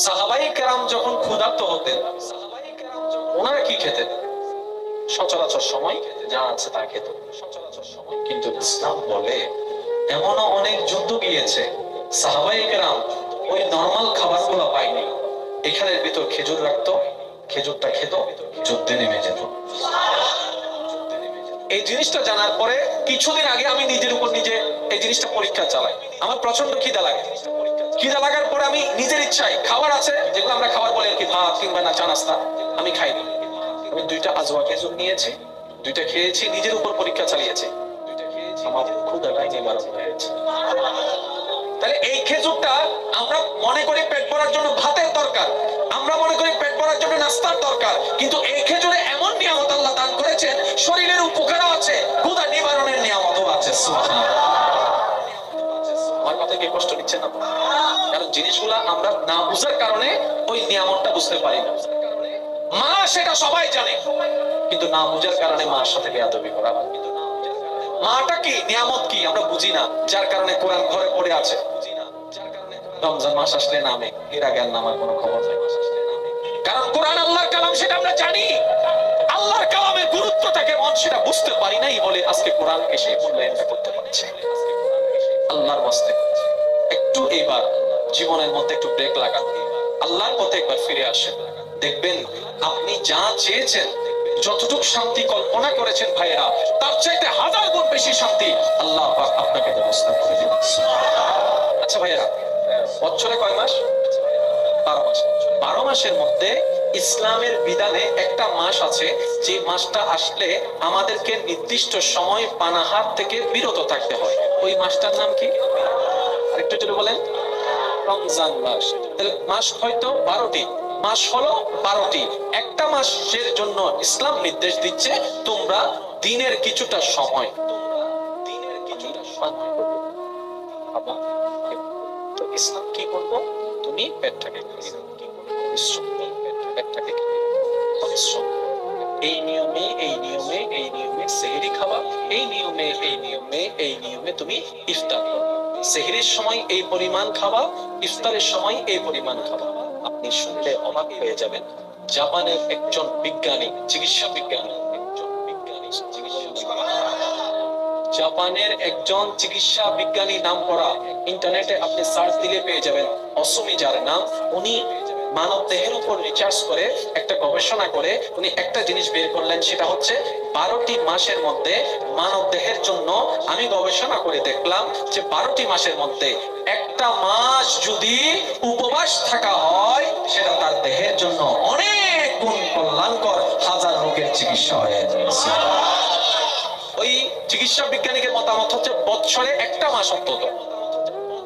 সাহাবায়ে কেরাম যখন ক্ষুধার্ত হতেন, ওনারা কি খেতেন? সচরাচর সময় যা আছে তা খেত। কিন্তু ইসলাম বলে এমনও অনেক যুদ্ধ গিয়েছে সাহাবায়ে কেরাম ওই নরমাল খাবারগুলো পায়নি, এখানের ভিতর খেজুর রাখতো, খেজুরটা খেত, যুদ্ধে নেমে যেত। এই জিনিসটা জানার পরে কিছুদিন আগে আমি নিজের উপর নিজে এই জিনিসটা পরীক্ষা চালাই। আমার প্রচন্ড খিদা লাগে, খিদা লাগার পরে আমি নিজের ইচ্ছায় খাবার আছে যেগুলো আমরা খাবার বলি আর কি, ভাত কিংবা না চা নাস্তা, আমি খাইনি। আমি 2টা আজওয়া খেজুর নিয়েছি, 2টা খেয়েছি, নিজের উপর পরীক্ষা চালিয়েছি, আমার ক্ষুধাটাই নিবারণ হয়েছে। তাহলে এই খেজুরটা আমরা মনে করি পেট ভরার জন্য ভাতের দরকার, আমরা মনে করি পেট ভরার জন্য নাস্তার দরকার, কিন্তু এই খেজুরে এমন নিয়ামত আল্লাহ দান করেছেন, শরীরের উপকারও আছে, ক্ষুধা নিবারণের নিয়ামতও আছে। সুবহানাল্লাহ। আমার কথা কি কষ্ট নিচ্ছে না? কারণ জিনিসগুলা আমরা না বুঝার কারণে ওই নিয়ামতটা বুঝতে পারি না। মা সেটা সবাই জানে, কিন্তু না বুঝার কারণে মার সাথে বেয়াদবি করা হয়। মাটা কি, নিয়ামত কি আমরা বুঝি না, যার কারণে কোরআন ঘরে পড়ে আছে। রমজান মাস আসলে নামে, এর আগে আর নামার কোনো খবর নেই। কারণ কোরআন আল্লাহর কালাম, সেটা আমরা জানি। আল্লাহর কালামের গুরুত্বটাকে মন সেটা বুঝতে পারি নাই বলে আজকে কোরআন এসে মূল্যায়ন করতে পারছে। আল্লাহর ওয়াস্তে একটু এবার জীবনের মধ্যে একটু ব্রেক লাগান, আল্লাহর পথে একবার ফিরে আসেন, দেখবেন আপনি যা চেয়েছেন, যতটুকু শান্তি কল্পনা করেছেন ভাইয়েরা, তার চাইতে 1000 গুণ বেশি শান্তি আল্লাহ পাক আপনাকে ব্যবস্থা করে দিবেন। আচ্ছা ভাইয়েরা, বছরে কয় মাস? 12 মাস। 12 মাসের মধ্যে ইসলামের বিধানে একটা মাস আছে, যে মাসটা আসলে আমাদেরকে নির্দিষ্ট সময় পানাহার থেকে বিরত থাকতে হয়। ওই মাসটার নাম কি? আরেকটু যদি বলেন। রমজান মাস। তাহলে মাস হয়তো 12টি, মাস হলো 12টি। একটা মাসের জন্য ইসলাম নির্দেশ দিচ্ছে তোমরা দিনের কিছুটা সময় তো ইসলাম কি করবো? তুমি পেটটাকে এই নিয়মে এই নিয়মে এই নিয়মে সেহরি খাওয়া, এই নিয়মে এই নিয়মে এই নিয়মে তুমি ইফতার করো। সেহরির সময় এই পরিমাণ খাওয়া, ইফতারের সময় এই পরিমাণ খাওয়া। আপনি শুনলে অবাক হয়ে যাবেন, জাপানের একজন বিজ্ঞানী, চিকিৎসা বিজ্ঞানী, জাপানের একজন চিকিৎসা বিজ্ঞানী নাম করা, ইন্টারনেটে আপনি সার্চ দিলে পেয়ে যাবেন, অসুমি যার নাম, উনি মানব দেহের উপর রিসার্চ করে একটা গবেষণা করে উনি একটা জিনিস বের করলেন, সেটা হচ্ছে 12টি মাসের মধ্যে মানব দেহের জন্য, আমি গবেষণা করে দেখলাম যে 12টি মাসের মধ্যে একটা মাস যদি উপবাস থাকা হয়, সেটা তার দেহের জন্য অনেক গুণ কল্যাণকর, 1000 রোগের চিকিৎসা হয়ে যাচ্ছে। ওই চিকিৎসা বিজ্ঞানীদের মতামত হচ্ছে বছরে একটা মাস অন্তত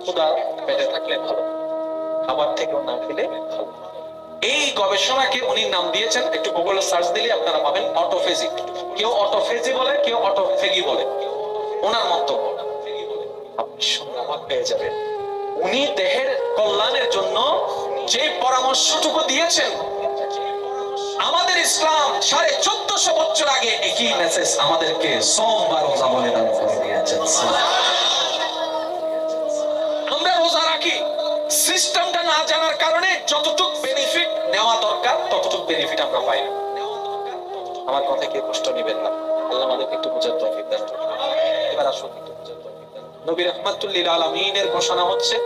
ক্ষুধা পেটে থাকলে ভালো, খাবার থেকেও না খেলে ভালো। এই গবেষণাকে উনি নাম দিয়েছেন, একটু গুগলে সার্চ দিলে আপনারা পাবেন, অটোফেজি। কেউ অটোফেজি বলে, কেউ অটোফেগি বলে, ওনার মন্তব্য। আপনি শুনে অবাক হয়ে যাবেন, উনি দেহের কল্যাণের জন্য যে পরামর্শটুকু দিয়েছেন, আমাদের ইসলাম 1450 বছর আগে একই মেসেজ আমাদেরকে সোমবার রোজা বলে দান করে দিয়েছেন। আমরা রোজা রাখি, সিস্টেমটা না জানার কারণে যতটুকু বেনিফিট নেওয়া দরকার ততটুকু বেনিফিট আমরা পাই না। আমার কথা কেউ কষ্ট নেবেন না, আল্লাহ আমাদেরকে একটু বোঝার তৌফিক দান করুন। এবার আসুন একটু বোঝার তৌফিক দান। নবী রাহমাতুল লিল আলামিনের ঘোষণা হচ্ছে,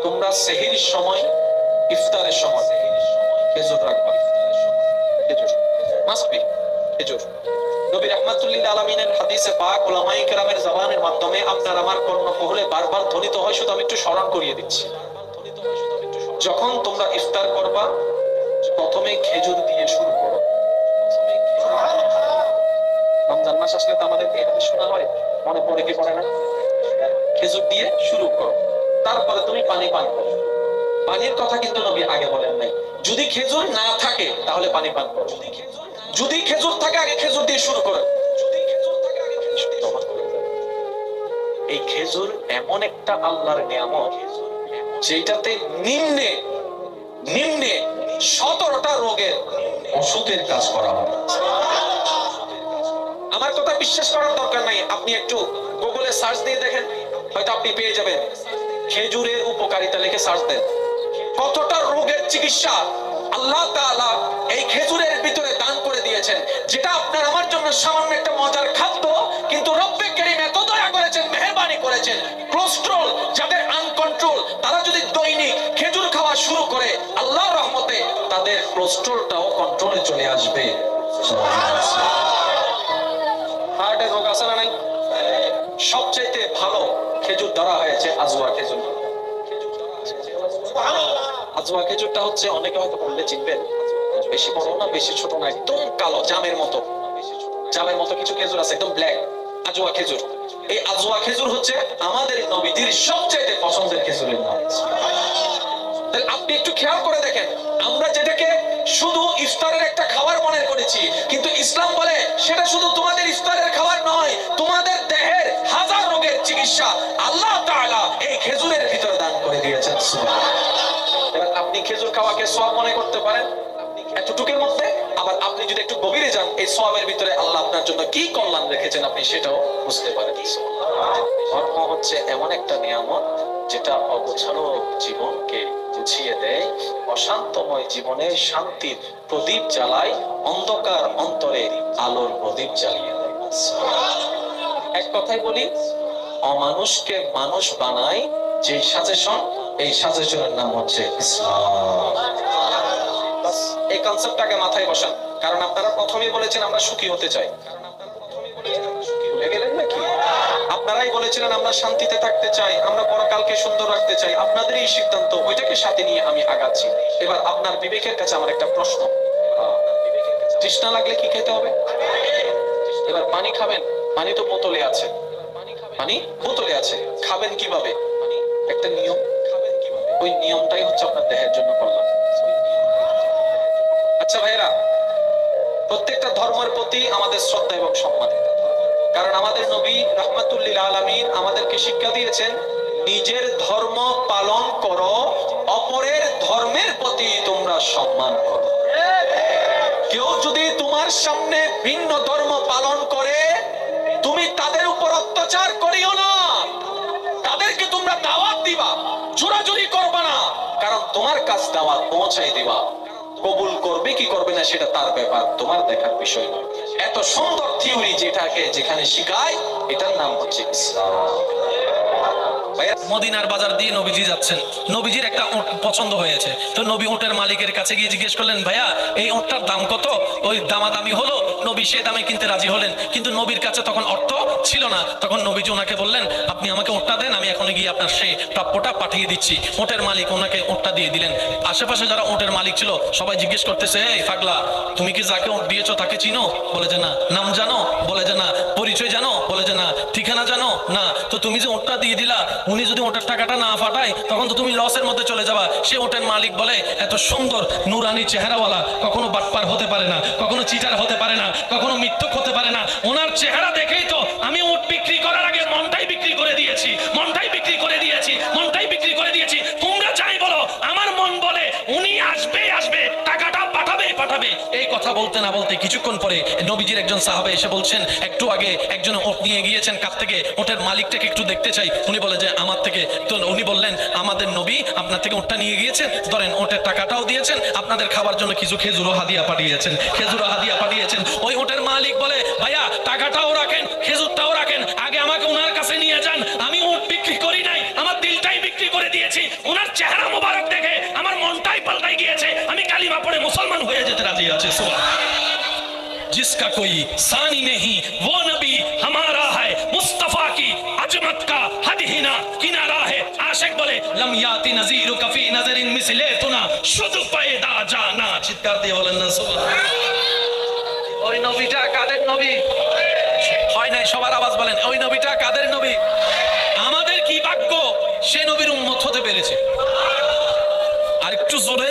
তোমরা সেহরির সময়, ইফতারের সময় খেজুর রাখবা। খেজুর নবী রাহমাতুল লিল আলামিনের হাদিসে পাক, উলামায়ে কেরামের জবানের মাধ্যমে আপনার আমার কর্ণকুহরে বারবার ধ্বনিত হয়, শুধু আমি একটু স্মরণ করিয়ে দিচ্ছি। যখন তোমরা ইফতার করবা, প্রথমে খেজুর দিয়ে শুরু করো। রমজান মাস আসলে তো আমাদেরকে হাদিস শোনা হয়, মনে পড়ে কি পড়ে না? খেজুর দিয়ে শুরু করো, তারপরে তুমি পানি পান করো। পানির কথা কিন্তু নবী আগে বলেন নাই। যদি খেজুর না থাকে তাহলে পানি পান করো, যদি খেজুর থাকে আগে খেজুর দিয়ে শুরু করো। এই খেজুর এমন একটা আল্লাহর নিয়ামত, যেটাতে নিম্নে 17টা রোগের ওষুধের কাজ করা হয়। আমার কথা বিশ্বাস করার দরকার নাই, আপনি একটু গুগলে সার্চ দিয়ে দেখেন, হয়তো আপনি পেয়ে যাবেন। খেজুরের উপকারিতা লিখে সার্চ দেন, কতটা রোগের চিকিৎসা আল্লাহ তাআলা এই খেজুরের ভিতরে দান করে দিয়েছেন, যেটা আপনার আমার জন্য সামান্য একটা মজার খাদ্য, কিন্তু রব্বে কারীম এত দয়া করেছেন, মেহেরবানি করেছেন, কোলেস্টেরল যাদের আনকন্ট্রোল, তারা যদি দৈনিক খেজুর খাওয়া শুরু করে আল্লাহর রহমতে তাদের কোলেস্টেরলটাও কন্ট্রোলে চলে আসবে। হার্টের রোগ আছে না নাই? সবচেয়ে ভালো খেজুর ধরা হয়েছে আজওয়া খেজুর। আজওয়া খেজুরটা হচ্ছে, অনেকে হয়তো বললে চিনবেন, বেশি বড় না বেশি ছোট না, একদম কালো জামের মতো। জামের মতো কিছু খেজুর আছে একদম ব্ল্যাক, আজওয়া খেজুর। এই আজওয়া খেজুর হচ্ছে আমাদের নবীজির সবচেয়ে পছন্দের খেজুরের নাম। তাহলে আপনি একটু খেয়াল করে দেখেন, আমরা যেটাকে শুধু ইফতারের একটা খাবার মনে করেছি, কিন্তু ইসলাম বলে সেটা শুধু তোমাদের ইফতারের খাবার নয়, তোমাদের দেহের হাজার রোগের চিকিৎসা আল্লাহ তাআলা এই খেজুরের ভিতরে দান করে দিয়েছেন। এবার আপনি খেজুর খাওয়াকে সওয়াব মনে করতে পারেন এতটুকুর মধ্যে, আবার আপনি যদি একটু গভীরে যান, এই সওয়াবের ভিতরে আল্লাহ আপনার জন্য কি কল্যাণ রেখেছেন আপনি সেটাও বুঝতে পারেন। ধর্ম হচ্ছে এমন একটা নিয়ামত যেটা অগোছালো জীবনকে বুঝিয়ে দেয়, অশান্তময় জীবনে শান্তির প্রদীপ জ্বালায়, অন্ধকার অন্তরে আলোর প্রদীপ জ্বালিয়ে দেয়। এক কথাই বলি, অমানুষকে মানুষ বানায় যে সাজেশন, এই সাজেশনের নাম হচ্ছে ইসলাম। এই কনসেপ্টটাকে মাথায় বসান, কারণ আপনারা প্রথমেই বলেছেন আমরা সুখী হতে চাই। ভুলে গেলেন নাকি? আপনারাই বলেছিলেন আমরা শান্তিতে থাকতে চাই, আমরা পরকালকে সুন্দর রাখতে চাই। আপনাদের এই সিদ্ধান্ত, ওইটাকে সাথে নিয়ে আমি আগাচ্ছি। এবার আপনার বিবেকের কাছে আমার একটা প্রশ্ন, তৃষ্ণা লাগলে কি খেতে হবে? এবার পানি খাবেন, পানি তো বোতলে আছে, পানি বোতলে আছে, খাবেন কিভাবে? একটা নিয়ম, ওই নিয়মটাই হচ্ছে আপনার দেহের জন্য কল্যাণ। আচ্ছা ভাইরা, প্রত্যেকটা ধর্মের প্রতি আমাদের শ্রদ্ধা এবং সম্মান, কারণ আমাদের নবী রাহমাতুল লিল আলামিন আমাদেরকে শিক্ষা দিয়েছেন, নিজের ধর্ম পালন করো, অপরের ধর্মের প্রতি তোমরা সম্মান করো। কেউ যদি তোমার সামনে ভিন্ন ধর্ম পালন করে, তুমি তাদের উপর অত্যাচার করিও না, তাদেরকে তোমরা দাওয়াত দিবা, জোরাজুরি করবা না, কারণ তোমার কাছ দাওয়াত পৌঁছাই দিবা। কবুল করবে কি করবে না সেটা তার ব্যাপার, তোমার দেখার বিষয় নয়। এত সুন্দর থিওরি যেটাকে যেখানে শিখায়, এটার নাম হচ্ছে ইসলাম। মদিনার বাজার দিয়ে নবীজি যাচ্ছেন, নবীজির একটা উট পছন্দ হয়েছে, তো নবী উটের মালিকের কাছে গিয়ে জিজ্ঞেস করলেন, ভাইয়া এই উটটার দাম কত? ওই দামাদামি হলো, নবী সে দামে কিনতে রাজি হলেন, কিন্তু নবীর কাছে তখন অর্থ ছিল না। তখন নবীজি ওনাকে বললেন, আপনি আমাকে উটটা দেন, আমি এখন গিয়ে আপনার সেই প্রাপ্যটা পাঠিয়ে দিচ্ছি। উটের মালিক ওনাকে উটটা দিয়ে দিলেন। আশেপাশে যারা উটের মালিক ছিল সবাই জিজ্ঞেস করতেছে, এই পাগলা, তুমি কি যাকে উট দিয়েছো তাকে চিনো? বলে যে না। নাম জানো? বলে যে না। পরিচয় জানো? বলে যে না। ঠিকানা জানো? না। তো তুমি যে উটটা দিয়ে দিলা, উনি যদি ওটার টাকাটা না ফাটায় তখন তো তুমি লসের মধ্যে চলে যাবা। সে ওটের মালিক বলে, এত সুন্দর নুরানি চেহারাওয়ালা কখনো বাটপার হতে পারে না, কখনো চিটার হতে পারে না, কখনো মিথ্যুক হতে পারে না। ওনার চেহারা দেখেই তো আমি উট বিক্রি করার আগে মনটাই বিক্রি করে দিয়েছি, মনটাই বিক্রি করে দিয়েছি, মনটাই বিক্রি করে দিয়েছি। তোমরা যাই বলো, আমার মন বলে উনি আসবে আসবে, টাকাটা পাঠাবে পাঠাবে। এই কথা বলতে না বলতে কিছুক্ষণ পরে নবীজির একজন সাহাবা এসে বলছেন, একটু আগে একজন ওট নিয়ে গিয়েছেন কাছ থেকে, ওটের মালিকটাকে একটু দেখতে চাই। উনি বলে যে আমার থেকে। তো উনি বললেন, আমাদের নবী আপনার থেকে ওটটা নিয়ে গিয়েছেন, ধরেন ওটের টাকাটাও দিয়েছেন, আপনাদের খাবার জন্য কিছু খেজুরও হাদিয়া পাঠিয়েছেন, খেজুরও হাদিয়া পাঠিয়েছেন। ওই ওটের মালিক বলে, ভাইয়া টাকাটাও রাখেন, খেজুরটাও রাখেন, আগে আমাকে ওনার কাছে নিয়ে যান। আমি উট বিক্রি করি নাই, আমার দিলটাই বিক্রি করে দিয়েছি। ওনার চেহারা মোবারক দেখে আমার মনটাই পাল্টাই গিয়েছে, আমি কালিমা পড়ে মুসলমান হয়ে যেতে রাজি আছি। সুবহানাল্লাহ। जिसका कोई सानी नहीं वो नबी हमारा है, मुस्तफा की अजमत का हद ही ना किनारा है। आशिक बोले, लम याति नजीरु कफी नजरिन मिसले तुना शुद्ध पैदा जाना। চিৎকার দিয়ে বলেন না সুবহানাল্লাহ। ওই নবীটা কাদের নবী? হয় নাই, সবার আওয়াজ বলেন, ওই নবীটা কাদের নবী? আমাদের কি ভাগ্য সে নবীর উম্মত হতে পেরেছে। আর একটু জোরে